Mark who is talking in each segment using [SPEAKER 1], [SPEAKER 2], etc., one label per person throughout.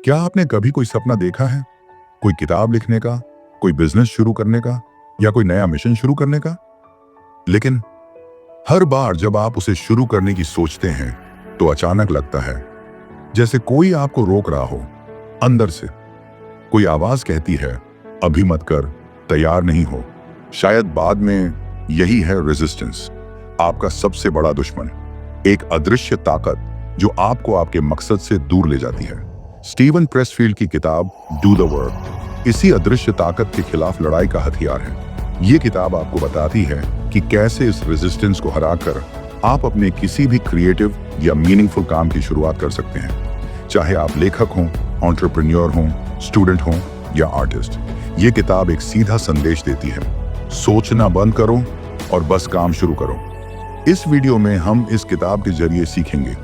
[SPEAKER 1] क्या आपने कभी कोई सपना देखा है? कोई किताब लिखने का, कोई बिजनेस शुरू करने का या कोई नया मिशन शुरू करने का? लेकिन हर बार जब आप उसे शुरू करने की सोचते हैं तो अचानक लगता है जैसे कोई आपको रोक रहा हो। अंदर से कोई आवाज कहती है, अभी मत कर, तैयार नहीं हो। शायद बाद में। यही है रेजिस्टेंस, आपका सबसे बड़ा दुश्मन। एक अदृश्य ताकत जो आपको आपके मकसद से दूर ले जाती है। स्टीवन प्रेसफील्ड की किताब डू द वर्क इसी अदृश्य ताकत के खिलाफ लड़ाई का हथियार है। ये किताब आपको बताती है कि कैसे इस रेजिस्टेंस को हराकर आप अपने किसी भी क्रिएटिव या मीनिंगफुल काम की शुरुआत कर सकते हैं। चाहे आप लेखक हों, एंटरप्रेन्योर हों, स्टूडेंट हों या आर्टिस्ट, ये किताब एक सीधा संदेश देती है, सोचना बंद करो और बस काम शुरू करो। इस वीडियो में हम इस किताब के जरिए सीखेंगे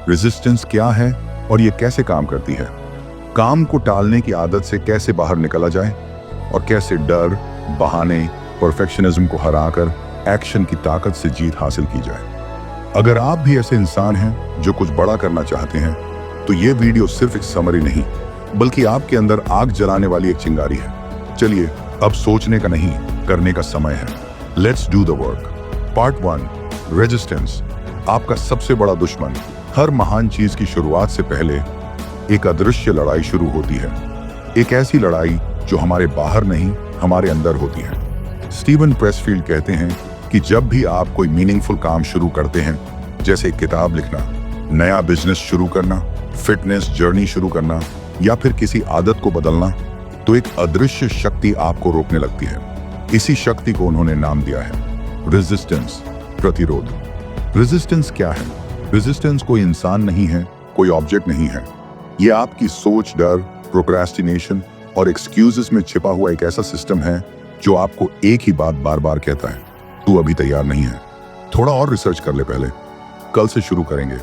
[SPEAKER 1] रेजिस्टेंस क्या है और ये कैसे काम करती है, काम को टालने की आदत से कैसे बाहर निकला जाए और कैसे डर, बहाने, परफेक्शनिज्म को हराकर एक्शन की ताकत से जीत हासिल की जाए। अगर आप भी ऐसे इंसान हैं जो कुछ बड़ा करना चाहते हैं तो ये वीडियो सिर्फ एक समरी नहीं बल्कि आपके अंदर आग जलाने वाली एक चिंगारी है। चलिए अब सोचने का नहीं, करने का समय है। Let's do the work. Part 1, resistance, आपका सबसे बड़ा दुश्मन। हर महान चीज की शुरुआत से पहले एक अदृश्य लड़ाई शुरू होती है। एक ऐसी लड़ाई जो हमारे बाहर नहीं, हमारे अंदर होती है। स्टीवन प्रेसफील्ड कहते हैं कि जब भी आप कोई मीनिंगफुल काम शुरू करते हैं, जैसे किताब लिखना, नया बिजनेस शुरू करना, फिटनेस जर्नी शुरू करना या फिर किसी आदत को बदलना, तो एक अदृश्य शक्ति आपको रोकने लगती है। इसी शक्ति को उन्होंने नाम दिया है रेजिस्टेंस, प्रतिरोध। रेजिस्टेंस क्या है? रेजिस्टेंस कोई इंसान नहीं है, कोई ऑब्जेक्ट नहीं है। ये आपकी सोच, डर, प्रोक्रेस्टिनेशन और एक्सक्यूजेस में छिपा हुआ एक ऐसा सिस्टम है जो आपको एक ही बात बार बार कहता है, तू अभी तैयार नहीं है। थोड़ा और रिसर्च कर ले पहले, कल से शुरू करेंगे।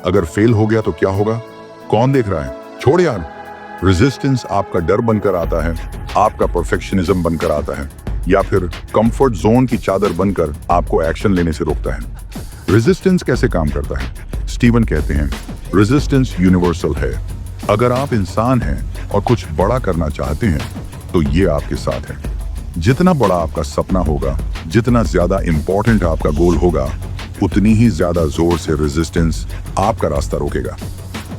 [SPEAKER 1] अगर फेल हो गया तो क्या होगा? कौन देख रहा है? छोड़ यार। रेजिस्टेंस आपका डर बनकर आता है, आपका परफेक्शनिज्म बनकर आता है या फिर कंफर्ट जोन की चादर बनकर आपको एक्शन लेने से रोकता है। रेजिस्टेंस कैसे काम करता है? स्टीवन कहते हैं रेजिस्टेंस यूनिवर्सल है। अगर आप इंसान हैं और कुछ बड़ा करना चाहते हैं तो ये आपके साथ है। जितना बड़ा आपका सपना होगा, जितना ज्यादा इंपॉर्टेंट आपका गोल होगा, उतनी ही ज्यादा जोर से रेजिस्टेंस आपका रास्ता रोकेगा।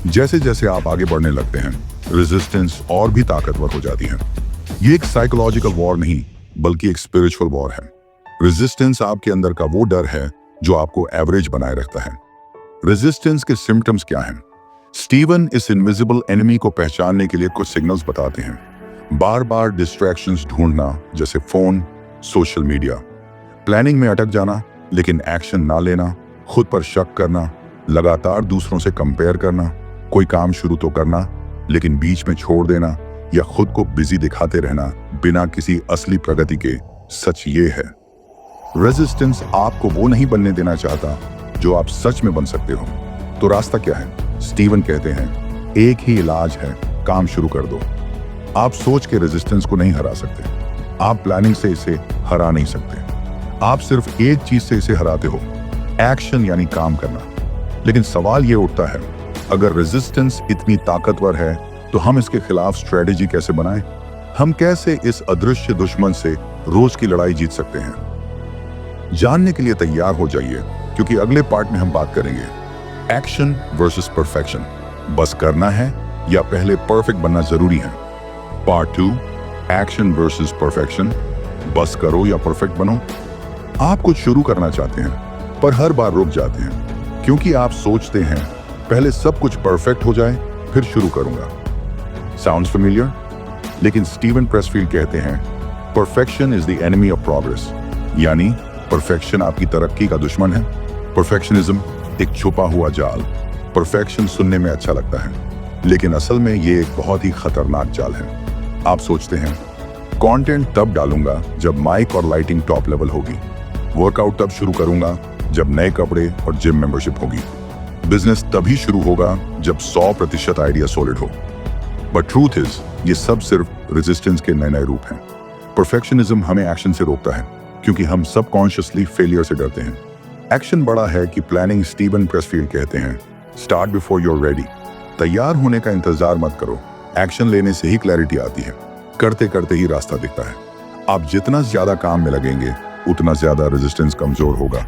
[SPEAKER 1] जैसे जैसे आप आगे बढ़ने लगते हैं, रेजिस्टेंस और भी ताकतवर हो जाती है। ये एक साइकोलॉजिकल वॉर नहीं बल्कि एक स्पिरिचुअल वॉर है। रेजिस्टेंस आपके अंदर का वो डर है जो आपको एवरेज बनाए रखता है। रेजिस्टेंस के सिम्टम्स क्या हैं? स्टीवन इस इनविजिबल एनिमी को पहचानने के लिए कुछ सिग्नल्स बताते हैं। बार बार डिस्ट्रैक्शंस ढूंढना, जैसे फोन, सोशल मीडिया, प्लानिंग में अटक जाना लेकिन एक्शन ना लेना, खुद पर शक करना, लगातार दूसरों से कंपेयर करना, कोई काम शुरू तो करना लेकिन बीच में छोड़ देना या खुद को बिजी दिखाते रहना बिना किसी असली प्रगति के। सच ये है, रेजिस्टेंस आपको वो नहीं बनने देना चाहता जो आप सच में बन सकते हो। तो रास्ता क्या है? स्टीवन कहते हैं एक ही इलाज है, काम शुरू कर दो। आप सोच के रेजिस्टेंस को नहीं हरा सकते, आप प्लानिंग से इसे हरा नहीं सकते। आप सिर्फ एक चीज से इसे हराते हो, एक्शन यानी काम करना। लेकिन सवाल ये उठता है, अगर रेजिस्टेंस इतनी ताकतवर है तो हम इसके खिलाफ स्ट्रेटेजी कैसे बनाएं? हम कैसे इस अदृश्य दुश्मन से रोज की लड़ाई जीत सकते हैं? जानने के लिए तैयार हो जाइए, क्योंकि अगले पार्ट में हम बात करेंगे एक्शन वर्सेस परफेक्शन। बस करना है या पहले परफेक्ट बनना जरूरी है। पार्ट 2, एक्शन वर्सेस परफेक्शन, बस करो या परफेक्ट बनो। आप कुछ शुरू करना चाहते हैं पर हर बार रुक जाते हैं क्योंकि आप सोचते हैं पहले सब कुछ परफेक्ट हो जाए फिर शुरू करूंगा। Sounds familiar? लेकिन स्टीवन प्रेसफील्ड कहते हैं perfection is the enemy of progress, यानी परफेक्शन आपकी तरक्की का दुश्मन है। परफेक्शनिज्म एक छुपा हुआ जाल। परफेक्शन सुनने में अच्छा लगता है लेकिन असल में ये एक बहुत ही खतरनाक जाल है। आप सोचते हैं कंटेंट तब डालूंगा जब माइक और लाइटिंग टॉप लेवल होगी, वर्कआउट तब शुरू करूंगा जब नए कपड़े और जिम मेंबरशिप होगी, बिजनेस तभी शुरू होगा जब 100% आइडिया सॉलिड हो। बट ट्रूथ इज, ये सब सिर्फ रेजिस्टेंस के नए नए रूप हैं। परफेक्शनिज्म हमें एक्शन से रोकता है क्योंकि हम सबकॉन्शियसली फेलियर से डरते हैं। एक्शन बड़ा है कि प्लानिंग। स्टीवन प्रेसफील्ड कहते हैं स्टार्ट बिफोर यूर रेडी। तैयार होने का इंतजार मत करो, एक्शन लेने से ही क्लैरिटी आती है, करते करते ही रास्ता दिखता है। आप जितना ज्यादा काम में लगेंगे उतना ज्यादा रेजिस्टेंस कमजोर होगा।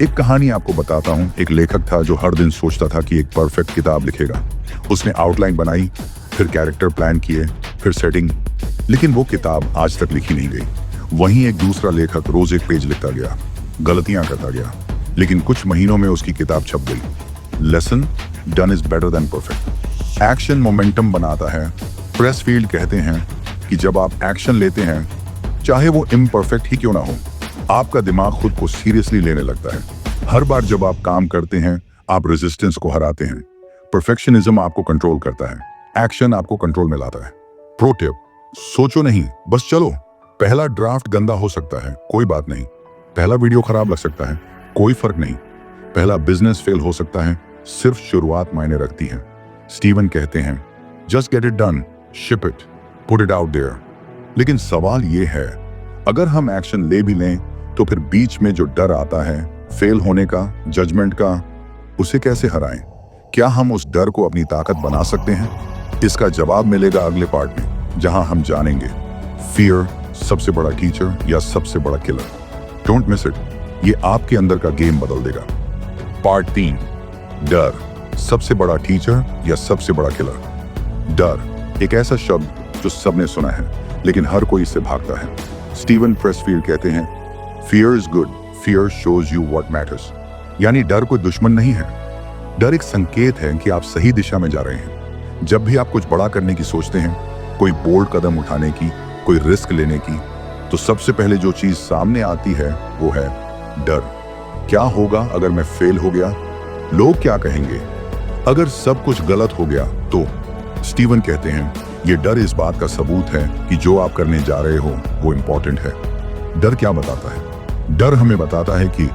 [SPEAKER 1] एक कहानी आपको बताता हूँ। एक लेखक था जो हर दिन सोचता था कि एक परफेक्ट किताब लिखेगा। उसने आउटलाइन बनाई, फिर कैरेक्टर प्लान किए, फिर सेटिंग, लेकिन वो किताब आज तक लिखी नहीं गई। वहीं एक दूसरा लेखक रोज एक पेज लिखता गया, गलतियां करता गया, लेकिन कुछ महीनों में उसकी किताब छप गई। Lesson done is better than perfect. Action momentum बनाता है। प्रेसफील्ड कहते हैं कि जब आप एक्शन लेते हैं, चाहे वो इम्परफेक्ट ही क्यों ना हो, आपका दिमाग खुद को सीरियसली लेने लगता है। हर बार जब आप काम करते हैं, आप रेजिस्टेंस को हराते हैं। परफेक्शनिज्म आपको कंट्रोल करता है, एक्शन आपको कंट्रोल में लाता है। प्रो टिप, सोचो नहीं, बस चलो। पहला ड्राफ्ट गंदा हो सकता है, कोई बात नहीं। पहला वीडियो खराब लग सकता है, कोई फर्क नहीं। पहला बिजनेस फेल हो सकता है, सिर्फ शुरुआत मायने रखती है। स्टीवन कहते हैं, just get it done, ship it, put it out there. लेकिन सवाल ये है, अगर हम एक्शन ले भी लें तो फिर बीच में जो डर आता है फेल होने का, जजमेंट का, उसे कैसे हराएं? क्या हम उस डर को अपनी ताकत बना सकते हैं? इसका जवाब मिलेगा अगले पार्ट में, जहां हम जानेंगे फियर सबसे बड़ा टीचर या सबसे बड़ा किलर। डोंट मिस इट, ये आपके अंदर का गेम बदल देगा। पार्ट 3, डर सबसे बड़ा टीचर या सबसे बड़ा किलर। डर एक ऐसा शब्द जो सबने सुना है, लेकिन हर कोई इससे भागता है। स्टीवन प्रेसफील्ड कहते हैं, fear is good, fear shows you what matters. यानी डर कोई दुश्मन नहीं है, डर एक संकेत है कि आप सही दिशा में जा रहे हैं। जब भी आप कुछ बड़ा करने की सोचते हैं, कोई बोल्ड कदम उठाने की, कोई रिस्क लेने की, तो सबसे पहले जो चीज सामने आती है वो है डर। क्या होगा अगर मैं फेल हो गया? लोग क्या कहेंगे? अगर सब कुछ गलत हो गया तो? स्टीवन कहते हैं, ये डर इस बात का सबूत है कि जो आप करने जा रहे हो वो इंपॉर्टेंट है। डर क्या बताता है? डर हमें बताता है कि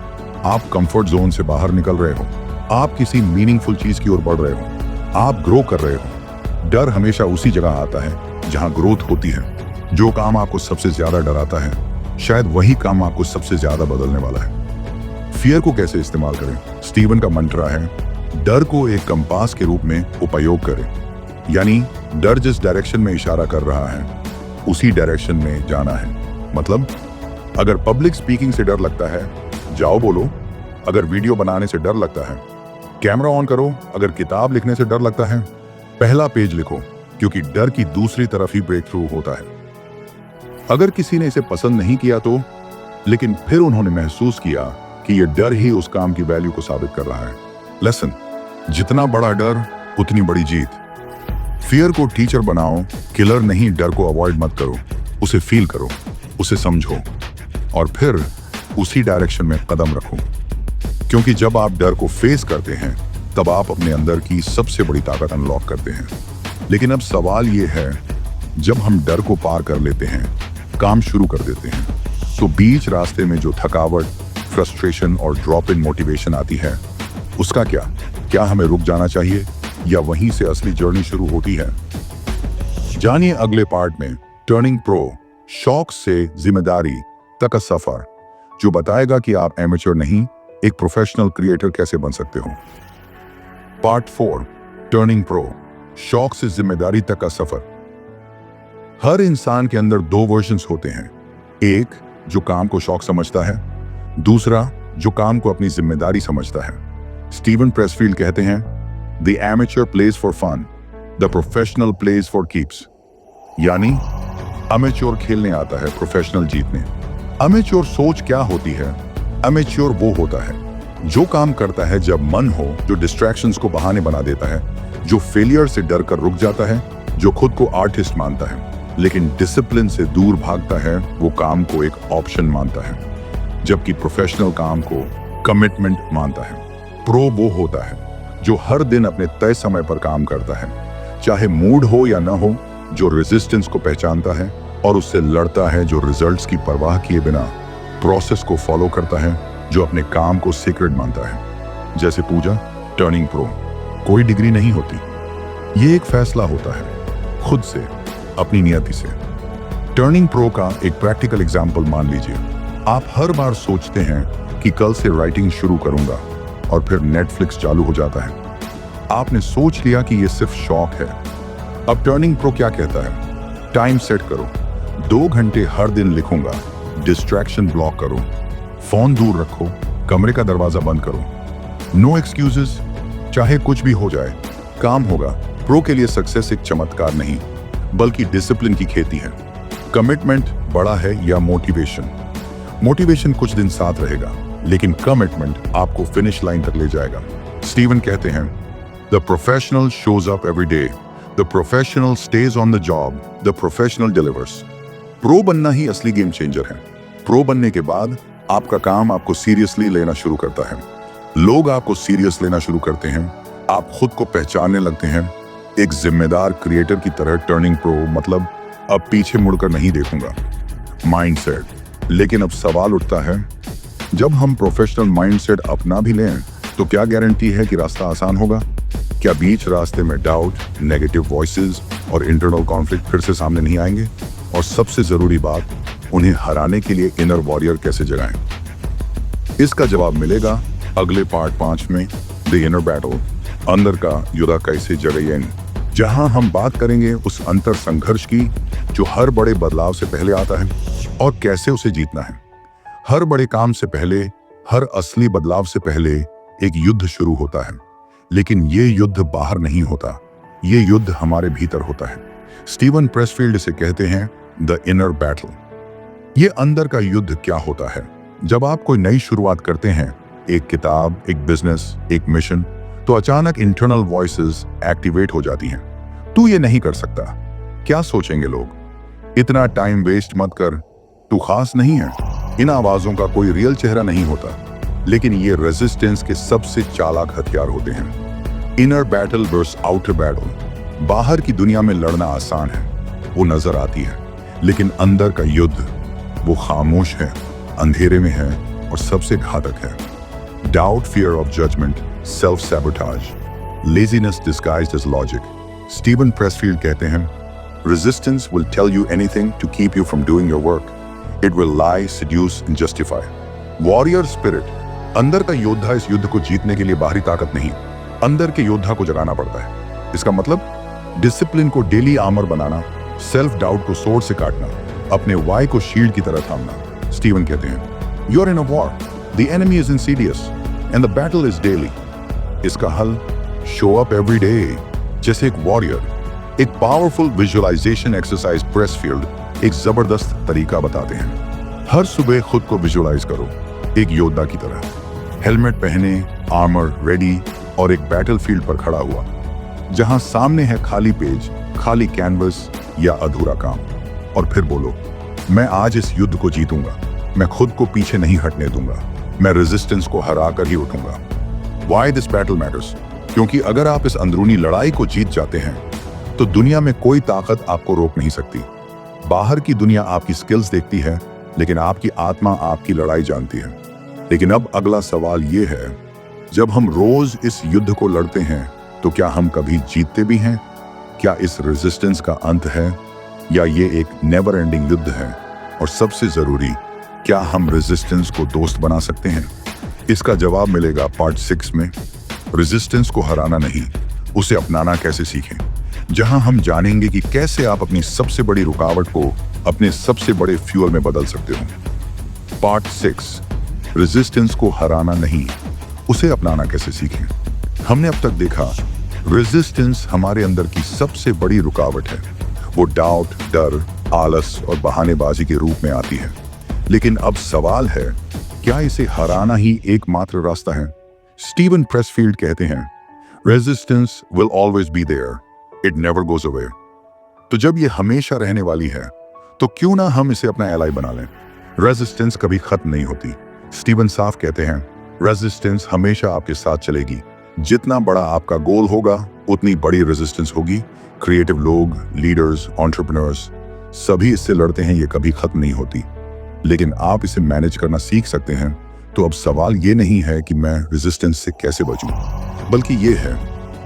[SPEAKER 1] आप कंफर्ट जोन से बाहर निकल रहे हो, आप किसी मीनिंगफुल चीज की ओर बढ़ रहे हो, आप ग्रो कर रहे हो। डर हमेशा उसी जगह आता है जहां ग्रोथ होती है। जो काम आपको सबसे ज्यादा डराता है, शायद वही काम आपको सबसे ज्यादा बदलने वाला है। फियर को कैसे इस्तेमाल करें? स्टीवन का मंत्रा है, डर को एक कंपास के रूप में उपयोग करें। यानी डर जिस डायरेक्शन में इशारा कर रहा है, उसी डायरेक्शन में जाना है। मतलब अगर पब्लिक स्पीकिंग से डर लगता है, जाओ बोलो। अगर वीडियो बनाने से डर लगता है, कैमरा ऑन करो। अगर किताब लिखने से डर लगता है, पहला पेज लिखो, क्योंकि डर की दूसरी तरफ ही ब्रेक थ्रू होता है। अगर किसी ने इसे पसंद नहीं किया तो, लेकिन फिर उन्होंने महसूस किया कि यह डर ही उस काम की वैल्यू को साबित कर रहा है। लेसन, जितना बड़ा डर उतनी बड़ी जीत। फियर को टीचर बनाओ, किलर नहीं। डर को अवॉइड मत करो, उसे फील करो, उसे समझो, और फिर उसी डायरेक्शन में कदम रखो। क्योंकि जब आप डर को फेस करते हैं, तब आप अपने अंदर की सबसे बड़ी ताकत अनलॉक करते हैं। लेकिन अब सवाल ये है, जब हम डर को पार कर लेते हैं, काम शुरू कर देते हैं, तो बीच रास्ते में जो थकावट, फ्रस्ट्रेशन और ड्रॉप इन मोटिवेशन आती है, उसका क्या? क्या हमें रुक जाना चाहिए या वहीं से असली जर्नी शुरू होती है? जानिए अगले पार्ट में टर्निंग प्रो, शौक से जिम्मेदारी तक का सफर, जो बताएगा कि आप एमेच्योर नहीं, एक प्रोफेशनल क्रिएटर कैसे बन सकते हो। पार्ट 4, टर्निंग प्रो, शौक से जिम्मेदारी तक का सफर। हर इंसान के अंदर 2 वर्जन्स होते हैं। एक जो काम को शौक समझता है, दूसरा जो काम को अपनी जिम्मेदारी समझता है। स्टीवन प्रेसफील्ड कहते हैं, the amateur plays for fun, the professional plays for keeps. यानी अमेच्योर खेलने आता है, प्रोफेशनल जीतने। अमेच्योर सोच क्या होती है? अमेच्योर वो होता है जो काम करता है जब मन हो, जो डिस्ट्रैक्शंस को बहाने बना देता है, जो फेलियर से डर कर रुक जाता है, जो खुद को आर्टिस्ट मानता है लेकिन डिसिप्लिन से दूर भागता है। वो काम को एक ऑप्शन मानता है, जबकि प्रोफेशनल काम को कमिटमेंट मानता है। प्रो वो होता है जो हर दिन अपने तय समय पर काम करता है, चाहे मूड हो या ना हो, जो रेजिस्टेंस को पहचानता है और उससे लड़ता है, जो रिजल्ट्स की परवाह किए बिना प्रोसेस को फॉलो करता है, जो अपने काम को सीक्रेट मानता है। जैसे पूजा, टर्निंग प्रो कोई डिग्री नहीं होती, ये एक फैसला होता है, खुद से, अपनी नियति से। टर्निंग प्रो का एक प्रैक्टिकल एग्जाम्पल मान लीजिए। आप हर बार सोचते हैं कि कल से राइटिंग शुरू करूंगा, और फिर नेटफ्लिक्स चालू हो जाता है। आपने सोच लिया कि यह सिर्फ शौक है, अब टर्निंग प्रो क्या कहता है? टाइम सेट करो, 2 घंटे हर दिन लिखूंगा, डिस्ट्रैक्शन ब्लॉक करो, फोन दूर रखो, कमरे का दरवाजा बंद करो, नो एक्सक्यूजेस, चाहे कुछ भी हो जाए काम होगा। प्रो के लिए सक्सेस एक चमत्कार नहीं बल्कि डिसिप्लिन की खेती है। कमिटमेंट बड़ा है या मोटिवेशन? मोटिवेशन कुछ दिन साथ रहेगा लेकिन कमिटमेंट आपको फिनिश लाइन तक ले जाएगा। स्टीवन कहते हैं, the professional shows up every day, the professional stage on the job, the professional delivers. Pro बनना ही असली गेम चेंजर है। प्रो बनने के बाद आपका काम आपको सीरियसली लेना शुरू करता है, लोग आपको सीरियस लेना शुरू करते हैं, आप खुद को पहचानने लगते हैं एक जिम्मेदार क्रिएटर की तरह। टर्निंग प्रो मतलब अब पीछे मुड़कर नहीं देखूंगा माइंडसेट। लेकिन अब सवाल उठता है, जब हम प्रोफेशनल माइंडसेट अपना भी लें तो क्या गारंटी है कि रास्ता आसान होगा? क्या बीच रास्ते में डाउट, नेगेटिव वॉइसेस और इंटरनल कॉन्फ्लिक्ट फिर से सामने नहीं आएंगे? और सबसे जरूरी बात, उन्हें हराने के लिए इनर वॉरियर कैसे जगाएं? इसका जवाब मिलेगा अगले पार्ट 5 में, द इनर बैटल, अंदर का युद्ध कैसे जगें, जहां हम बात करेंगे उस अंतर संघर्ष की जो हर बड़े बदलाव से पहले आता है और कैसे उसे जीतना है। हर बड़े काम से पहले, हर असली बदलाव से पहले एक युद्ध शुरू होता है, लेकिन ये युद्ध बाहर नहीं होता, ये युद्ध हमारे भीतर होता है। स्टीवन प्रेसफील्ड इसे कहते हैं द इनर बैटल। ये अंदर का युद्ध क्या होता है? जब आप कोई नई शुरुआत करते हैं, एक किताब, एक बिजनेस, एक मिशन, तो अचानक इंटरनल वॉइसेस एक्टिवेट हो जाती हैं। तू ये नहीं कर सकता, क्या सोचेंगे लोग, इतना टाइम वेस्ट मत कर, तू खास नहीं है। इन आवाजों का कोई रियल चेहरा नहीं होता, लेकिन ये रेजिस्टेंस के सबसे चालाक हथियार होते हैं। Inner battle versus outer battle. बाहर की दुनिया में लड़ना आसान है, वो नजर आती है, लेकिन अंदर का युद्ध वो खामोश है, अंधेरे में है और सबसे घातक है। Doubt, fear of judgment, self sabotage, laziness disguised as logic. Steven Pressfield कहते हैं, resistance will tell you anything to keep you from doing your work. It will lie, seduce and justify. Warrior spirit. अंदर का योद्धा इस युद्ध को जीतने के लिए बाहरी ताकत नहीं, अंदर के योद्धा को जगाना पड़ता है। इसका मतलब डिसिप्लिन को डेली आर्मर बनाना, सेल्फ डाउट को सोर्ड से काटना, अपने वाई को शील्ड की तरह थामना। स्टीवन कहते हैं, you are in a war, the enemy is insidious and the battle is daily. इसका हल, शो अप एवरी डे जैसे एक वॉरियर। एक पावरफुल विजुअलाइजेशन एक्सरसाइज प्रेसफील्ड एक जबरदस्त तरीका बताते हैं। हर सुबह खुद को विजुअलाइज करो एक योद्धा की तरह, हेलमेट पहने, आर्मर रेडी और एक बैटलफील्ड पर खड़ा हुआ, जहां सामने है खाली पेज, खाली कैनवस या अधूरा काम। और फिर बोलो, मैं आज इस युद्ध को जीतूंगा, मैं खुद को पीछे नहीं हटने दूंगा, मैं रेजिस्टेंस को हरा कर ही उठूंगा। Why this battle matters? क्योंकि अगर आप इस अंदरूनी लड़ाई को जीत जाते हैं तो दुनिया में कोई ताकत आपको रोक नहीं सकती। बाहर की दुनिया आपकी स्किल्स देखती है, लेकिन आपकी आत्मा आपकी लड़ाई जानती है। लेकिन अब अगला सवाल ये है, जब हम रोज इस युद्ध को लड़ते हैं तो क्या हम कभी जीतते भी हैं? क्या इस रेजिस्टेंस का अंत है या ये एक नेवर एंडिंग युद्ध है? और सबसे जरूरी, क्या हम रेजिस्टेंस को दोस्त बना सकते हैं? इसका जवाब मिलेगा पार्ट 6 में। रेजिस्टेंस को हराना नहीं, उसे अपनाना कैसे सीखें, जहां हम जानेंगे कि कैसे आप अपनी सबसे बड़ी रुकावट को अपने सबसे बड़े फ्यूल में बदल सकते हो। पार्ट 6, रेजिस्टेंस को हराना नहीं, उसे अपनाना कैसे सीखें। हमने अब तक देखा, रेजिस्टेंस हमारे अंदर की सबसे बड़ी रुकावट है। वो डाउट, डर, आलस और बहानेबाजी के रूप में आती है। लेकिन अब सवाल है, क्या इसे हराना ही एकमात्र रास्ता है? स्टीवन प्रेसफील्ड कहते हैं, resistance will always be there, it never goes away. तो जब ये हमेशा रहने वाली है, तो क्यों ना हम इसे अपना एलाई बना लें। रेजिस्टेंस कभी खत्म नहीं होती। स्टीवन साफ कहते हैं, रेजिस्टेंस हमेशा आपके साथ चलेगी। जितना बड़ा आपका गोल होगा, उतनी बड़ी रेजिस्टेंस होगी। क्रिएटिव लोग, लीडर्स, एंटरप्रेन्योर्स सभी इससे लड़ते हैं, ये कभी खत्म नहीं होती। लेकिन आप इसे मैनेज करना सीख सकते हैं। तो अब सवाल ये नहीं है कि मैं रेजिस्टेंस से कैसे बचूं, बल्कि ये है,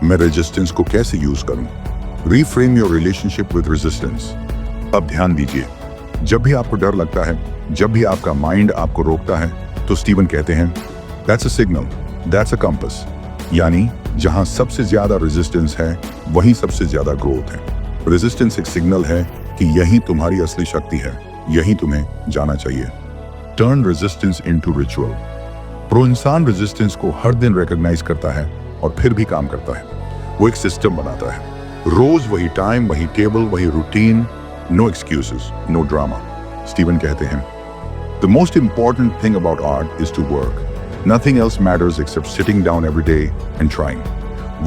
[SPEAKER 1] मैं रेजिस्टेंस को कैसे यूज करूं। Reframe your relationship with resistance. अब ध्यान दीजिए, जब भी आपको डर लगता है, जब भी आपका माइंड आपको रोकता है, तो स्टीवन कहते हैं, that's a signal, that's a compass. यानी जहां सबसे ज्यादा रेजिस्टेंस है, वहीं सबसे ज्यादा ग्रोथ है। रेजिस्टेंस एक सिग्नल है कि यही तुम्हारी असली शक्ति है, यही तुम्हें जाना चाहिए। Turn resistance into ritual. Pro इंसान रेजिस्टेंस को हर दिन रिकॉग्नाइज करता है और फिर भी काम करता है। वो एक सिस्टम बनाता है, रोज वही टाइम, वही टेबल, वही routine, no excuses, no drama. Steven कहते हैं, the most important thing about art is to work. Nothing else matters except sitting down every day and trying.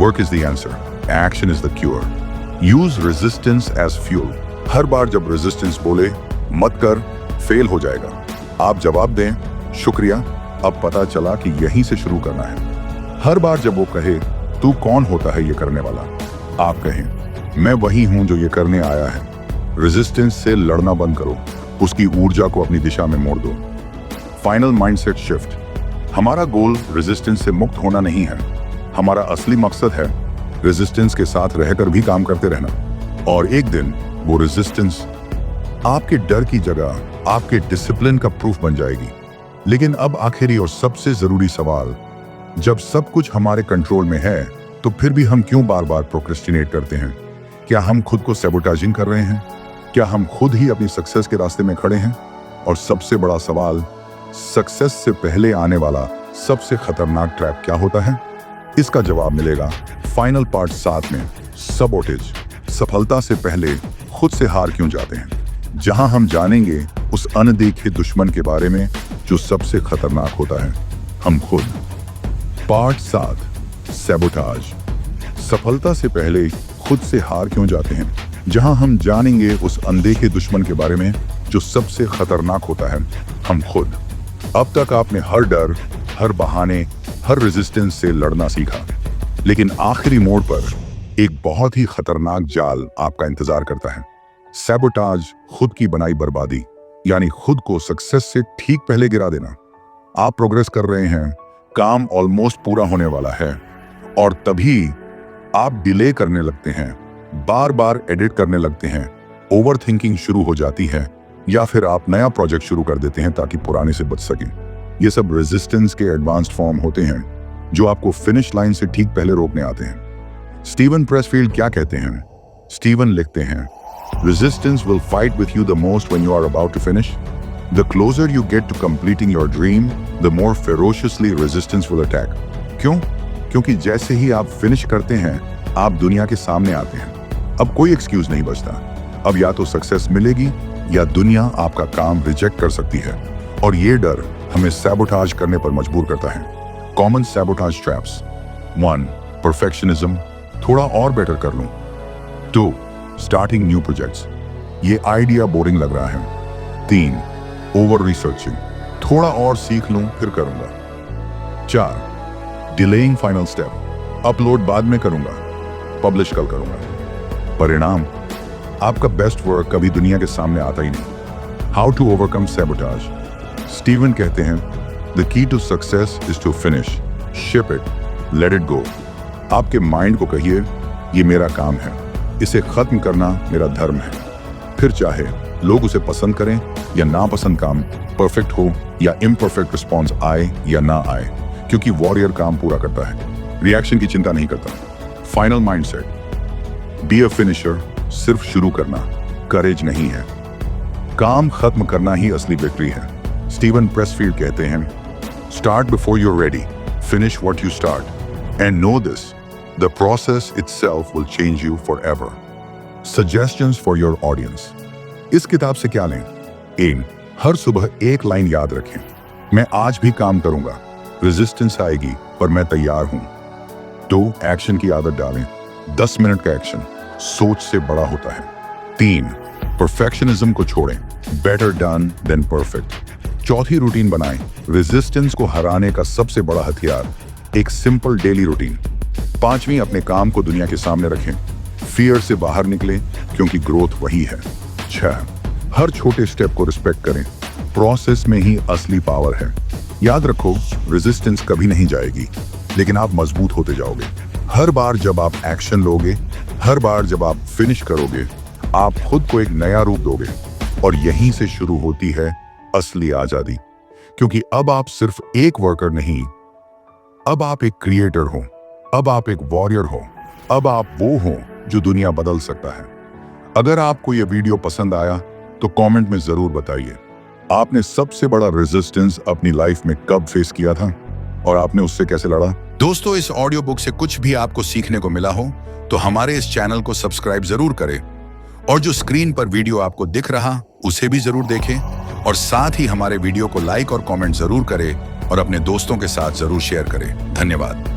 [SPEAKER 1] Work is the answer. Action is the cure. Use resistance as fuel. हर बार जब resistance बोले, मत कर, fail हो जाएगा, आप जवाब दें, शुक्रिया, अब पता चला कि यहीं से शुरू करना है। हर बार जब वो कहे, तू कौन होता है ये करने वाला, आप कहें, मैं वही हूं जो ये करने आया है। रेजिस्टेंस से लड़ना बंद करो, उसकी ऊर्जा को अपनी दिशा में मोड़ दो। Final mindset shift. हमारा गोल रेजिस्टेंस से मुक्त होना नहीं है, हमारा असली मकसद है रेजिस्टेंस के साथ रहकर भी काम करते रहना। और एक दिन वो रेजिस्टेंस आपके डर की जगह आपके डिसिप्लिन का प्रूफ बन जाएगी। लेकिन अब आखिरी और सबसे जरूरी सवाल, जब सब कुछ हमारे कंट्रोल में है तो फिर भी हम क्यों बार बार प्रोक्रेस्टिनेट करते हैं? क्या हम खुद को सैबोटाजिंग कर रहे हैं? क्या हम खुद ही अपनी सक्सेस के रास्ते में खड़े हैं? और सबसे बड़ा सवाल, सक्सेस से पहले आने वाला सबसे खतरनाक ट्रैप क्या होता है? इसका जवाब मिलेगा फाइनल पार्ट 7 में, सबोटेज। सफलता से पहले खुद से हार क्यों जाते हैं, जहां हम जानेंगे उस अनदेखे दुश्मन के बारे में जो सबसे खतरनाक होता है, हम खुद। Part 7, sabotage. सफलता से पहले खुद से हार क्यों जाते हैं, जहां हम जानेंगे उस अनदेखे दुश्मन के बारे में जो सबसे खतरनाक होता है, हम खुद। अब तक आपने हर डर, हर बहाने, हर रेजिस्टेंस से लड़ना सीखा, लेकिन आखिरी मोड़ पर एक बहुत ही खतरनाक जाल आपका इंतजार करता है। सैबोटाज, खुद की बनाई बर्बादी, यानी खुद को सक्सेस से ठीक पहले गिरा देना। आप प्रोग्रेस कर रहे हैं, काम ऑलमोस्ट पूरा होने वाला है, और तभी आप डिले करने लगते हैं, बार बार एडिट करने लगते हैं, ओवर थिंकिंग शुरू हो जाती है, या फिर आप नया प्रोजेक्ट शुरू कर देते हैं ताकि पुराने से बच सकें। ये सब रेजिस्टेंस के एडवांस्ड फॉर्म होते हैं जो आपको फिनिश लाइन से ठीक पहले रोकने आते हैं। स्टीवन प्रेसफील्ड क्या कहते हैं? स्टीवन लिखते हैं, resistance will fight with you the most when you are about to finish. The closer you get to completing your dream, the more ferociously resistance will attack. क्यों? क्योंकि जैसे ही आप फिनिश करते हैं, आप दुनिया के सामने आते हैं। अब कोई एक्सक्यूज नहीं बचता। अब या तो सक्सेस मिलेगी या दुनिया आपका काम रिजेक्ट कर सकती है, और ये डर हमें सैबोटाज करने पर मजबूर करता है। Common sabotage traps. 1, परफेक्शनिज्म, थोड़ा और बेटर कर लूं। 2, स्टार्टिंग न्यू प्रोजेक्ट्स, ये आइडिया बोरिंग लग रहा है। 3, ओवर रिसर्चिंग, थोड़ा और सीख लूं फिर करूंगा। 4, डिलेइंग फाइनल स्टेप, अपलोड बाद में करूंगा, पब्लिश कल करूंगा। परिणाम, आपका बेस्ट वर्क कभी दुनिया के सामने आता ही नहीं। How to overcome sabotage. Steven कहते हैं, the key to success is to finish, ship it, let it go. आपके माइंड को कहिए, ये मेरा काम है, इसे खत्म करना मेरा धर्म है। फिर चाहे लोग उसे पसंद करें या ना पसंद, काम परफेक्ट हो या इम्परफेक्ट रिस्पॉन्स आए या ना आए, क्योंकि वॉरियर काम पूरा करता है, रिएक्शन की चिंता नहीं करता। Final mindset, be a finisher, सिर्फ शुरू करना करेज नहीं है, काम खत्म करना ही असली विक्ट्री है। स्टीवन प्रेसफील्ड कहते हैं, start before you are ready, finish what you start, and know this, the process itself will change you forever. Suggestions for your audience. इस किताब से क्या लें? एम, हर सुबह एक लाइन याद रखें, मैं आज भी काम करूंगा, रेजिस्टेंस आएगी पर मैं तैयार हूं। 2, एक्शन की आदत डालें, 10 मिनट का एक्शन सोच से बड़ा होता है। 3, परफेक्शनिज्म को छोड़ें, बेटर डन देन परफेक्ट। चौथी, रूटीन बनाएं, रेजिस्टेंस को हराने का सबसे बड़ा हथियार, एक सिंपल डेली रूटीन। 5वीं, अपने काम को दुनिया के सामने रखें, फियर से बाहर निकलें, क्योंकि ग्रोथ वही है। 6, हर छोटे स्टेप को रिस्पेक्ट करें, प्रोसेस में ही असली पावर है। याद रखो, रेजिस्टेंस कभी नहीं जाएगी, लेकिन आप मजबूत होते जाओगे। हर बार जब आप एक्शन लोगे, हर बार जब आप फिनिश करोगे, आप खुद को एक नया रूप दोगे, और यहीं से शुरू होती है असली आजादी। क्योंकि अब आप सिर्फ एक वर्कर नहीं, अब आप एक क्रिएटर हो, अब आप एक वॉरियर हो, अब आप वो हो जो दुनिया बदल सकता है। अगर आपको यह वीडियो पसंद आया तो कमेंट में जरूर बताइए आपने सबसे बड़ा रेजिस्टेंस अपनी लाइफ में कब फेस किया था और आपने उससे कैसे लड़ा। दोस्तों, इस ऑडियो बुक से कुछ भी आपको सीखने को मिला हो तो हमारे इस चैनल को सब्सक्राइब जरूर करें और जो स्क्रीन पर वीडियो आपको दिख रहा उसे भी जरूर देखें और साथ ही हमारे वीडियो को लाइक और कमेंट जरूर करें और अपने दोस्तों के साथ जरूर शेयर करें। धन्यवाद।